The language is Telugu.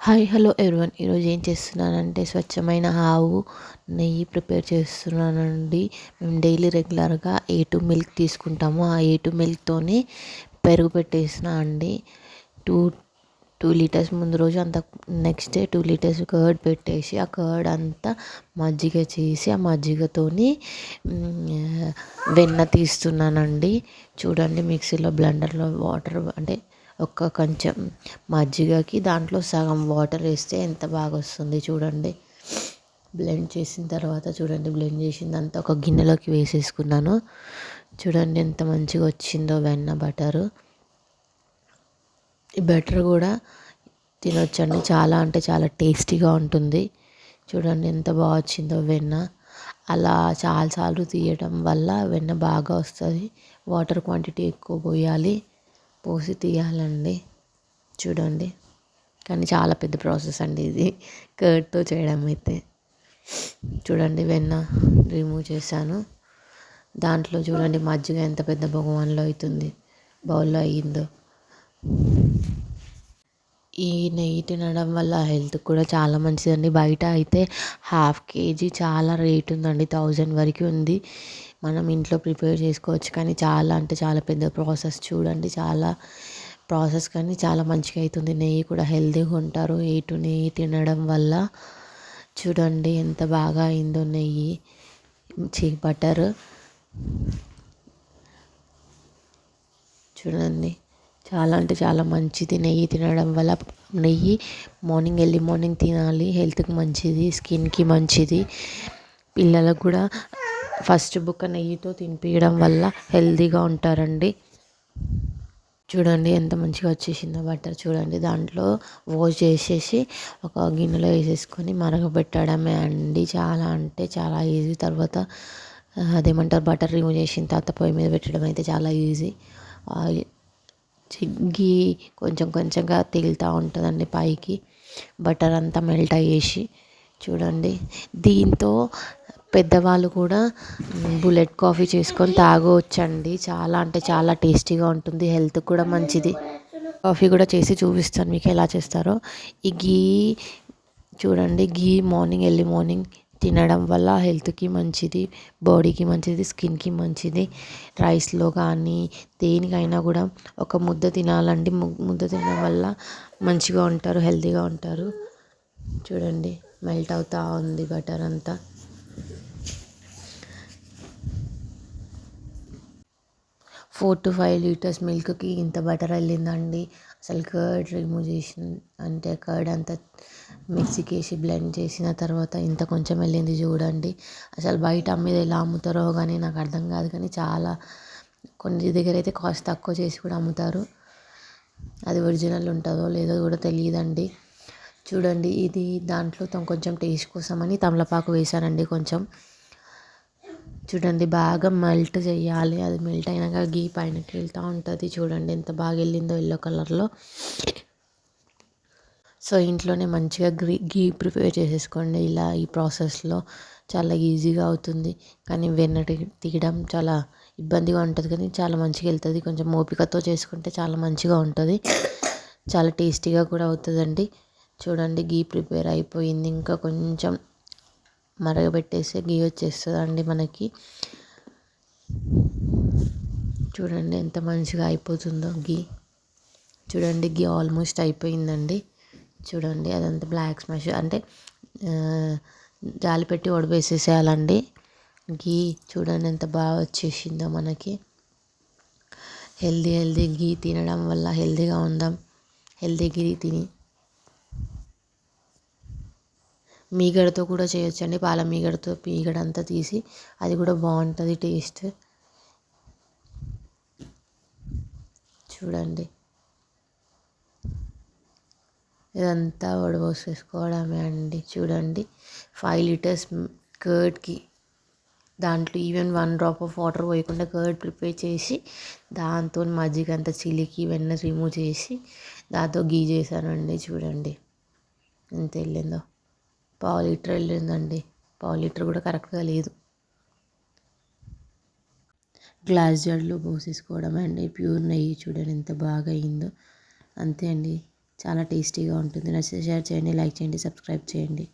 Hi hello everyone. ఈరోజు ఏం చేస్తున్నానంటే స్వచ్ఛమైన ఆవు నెయ్యి ప్రిపేర్ చేస్తున్నానండి. మేము డైలీ రెగ్యులర్గా A2 మిల్క్ తీసుకుంటాము. ఆ A2 మిల్క్తోనే పెరుగు పెట్టేసిన అండి. టూ టూ లీటర్స్ ముందు రోజు అంత నెక్స్ట్ డే 2 లీటర్స్ కర్డ్ పెట్టేసి ఆ కర్డ్ అంతా మజ్జిగ చేసి ఆ మజ్జిగతోని వెన్న తీస్తున్నానండి. చూడండి, మిక్సీలో బ్లెండర్లో వాటర్ అంటే కొంచెం మజ్జిగకి దాంట్లో సగం వాటర్ వేస్తే ఎంత బాగా వస్తుంది చూడండి. బ్లెండ్ చేసిన తర్వాత చూడండి, బ్లెండ్ చేసిందంతా ఒక గిన్నెలోకి వేసేసుకున్నాను. చూడండి ఎంత మంచిగా వచ్చిందో వెన్న బటరు. ఈ బటర్ కూడా తినొచ్చండి, చాలా అంటే చాలా టేస్టీగా ఉంటుంది. చూడండి ఎంత బాగా వచ్చిందో వెన్న. అలా చాలాసార్లు తీయడం వల్ల వెన్న బాగా వస్తుంది. వాటర్ క్వాంటిటీ ఎక్కువ పోసి తీయాలండి. చూడండి, కానీ చాలా పెద్ద ప్రాసెస్ అండి ఇది కర్డ్తో చేయడం అయితే. చూడండి, వెన్న రిమూవ్ చేశాను. దాంట్లో చూడండి మజ్జిగ ఎంత పెద్ద బౌల్లో అయ్యిందో. ఈ నెయ్యి తినడం వల్ల హెల్త్ కూడా చాలా మంచిదండి. బయట అయితే హాఫ్ కేజీ చాలా రేట్ ఉందండి, 1000 వరకు ఉంది. మనం ఇంట్లో ప్రిపేర్ చేసుకోవచ్చు, కానీ చాలా అంటే చాలా పెద్ద ప్రాసెస్. చూడండి, చాలా ప్రాసెస్ కానీ చాలా మంచిగా అవుతుంది. నెయ్యి కూడా హెల్తీగా ఉంటారు A2 నెయ్యి తినడం వల్ల. చూడండి ఎంత బాగా అయిందో నెయ్యి బటర్. చూడండి, చాలా అంటే చాలా మంచిది నెయ్యి తినడం వల్ల. నెయ్యి ఎర్లీ మార్నింగ్ తినాలి, హెల్త్కి మంచిది, స్కిన్కి మంచిది. పిల్లలకు కూడా ఫస్ట్ బుక్క నెయ్యితో తినిపించడం వల్ల హెల్తీగా ఉంటారండి. చూడండి ఎంత మంచిగా వచ్చేసిందో బటర్. చూడండి, దాంట్లో వాష్ చేసేసి ఒక గిన్నెలో వేసేసుకొని మరగబెట్టడమే అండి. చాలా అంటే చాలా ఈజీ. తర్వాత అదేమంటారు, బటర్ రిమూవ్ చేసిన తర్వాత పొయ్యి మీద పెట్టడం అయితే చాలా ఈజీ. గీ కొంచెం కొంచెంగా తేలుతూ ఉంటుందండి పైకి, బటర్ అంతా మెల్ట్ అయ్యేసి. చూడండి, దీంతో పెద్దవాళ్ళు కూడా బుల్లెట్ కాఫీ చేసుకొని తాగవచ్చండి. చాలా అంటే చాలా టేస్టీగా ఉంటుంది, హెల్త్కి కూడా మంచిది. కాఫీ కూడా చేసి చూపిస్తాను మీకు ఎలా చేస్తారో. ఈ గీ చూడండి, గీ ఎర్లీ మార్నింగ్ తినడం వల్ల హెల్త్కి మంచిది, బాడీకి మంచిది, స్కిన్కి మంచిది. రైస్లో కానీ దేనికైనా కూడా ఒక ముద్ద తినాలండి. ముద్ద తినడం వల్ల మంచిగా ఉంటారు, హెల్తీగా ఉంటారు. చూడండి, మెల్ట్ అవుతూ ఉంది బటర్ అంతా. 4 to 5 లీటర్స్ మిల్క్కి ఇంత బటర్ వెళ్ళిందండి. అసలు కర్డ్ రిమూవ్ చేసిన అంటే కర్డ్ అంతా మిక్సీకి వేసి బ్లెండ్ చేసిన తర్వాత ఇంత కొంచెం వెళ్ళింది చూడండి. అసలు బయట అమ్మేది ఎలా అమ్ముతారో కానీ నాకు అర్థం కాదు, కానీ చాలా కొన్ని దగ్గర అయితే కాస్ట్ తక్కువ చేసి కూడా అమ్ముతారు. అది ఒరిజినల్ ఉంటుందో లేదో కూడా తెలియదండి. చూడండి, ఇది దాంట్లో కొంచెం టేస్ట్ కోసమని తమలపాకు వేసానండి కొంచెం. చూడండి, బాగా మెల్ట్ చేయాలి. అది మెల్ట్ అయినాక గీ పైనకి వెళ్తూ ఉంటుంది. చూడండి ఎంత బాగా వెళ్ళిందో ఎల్లో కలర్లో. సో ఇంట్లోనే మంచిగా గీ ప్రిపేర్ చేసేసుకోండి. ఇలా ఈ ప్రాసెస్లో చాలా ఈజీగా అవుతుంది, కానీ వెన్న తీయడం చాలా ఇబ్బందిగా ఉంటుంది, కానీ చాలా మంచిగా వెళ్తుంది. కొంచెం ఓపికతో చేసుకుంటే చాలా మంచిగా ఉంటుంది, చాలా టేస్టీగా కూడా అవుతుందండి. చూడండి, గీ ప్రిపేర్ అయిపోయింది. ఇంకా కొంచెం మరగబెట్టేస్తే గీ వచ్చేస్తుందండి మనకి. చూడండి ఎంత మంచిగా అయిపోతుందో గీ. చూడండి, గీ ఆల్మోస్ట్ అయిపోయిందండి. చూడండి, అదంతా బ్లాక్ స్మాష్ అంటే జాలి పెట్టి వడవేసేసేయాలండి గీ. చూడండి ఎంత బాగా వచ్చేసిందో మనకి. హెల్దీ గీ తినడం వల్ల హెల్దీగా ఉందాం. హెల్దీ గీ తిని మీగడతో కూడా చేయొచ్చండి. పాల మీగడతో మీగడంతా తీసి అది కూడా బాగుంటుంది టేస్ట్. చూడండి, ఇదంతా వడపోసేసుకోవడమే అండి. చూడండి, 5 లీటర్స్ కర్డ్కి దాంట్లో ఈవెన్ 1 డ్రాప్ ఆఫ్ వాటర్ పోయకుండా కర్డ్ ప్రిపేర్ చేసి దాంతో మజ్జిగ అంతా చిలికి వెన్న రిమూవ్ చేసి దాంతో గీ చేశానండి. చూడండి ఎంత వెళ్ళిందో, 1/2 లీటర్ వెళ్ళిందండి. 1/2 లీటర్ కూడా కరెక్ట్గా లేదు. గ్లాస్ జార్లో పోసేసుకోవడమే అండి ప్యూర్ నెయ్యి. చూడండి ఎంత బాగా అయిందో. అంతే అండి, చాలా టేస్టీగా ఉంటుంది. నచ్చితే షేర్ చేయండి, లైక్ చేయండి, సబ్స్క్రైబ్ చేయండి.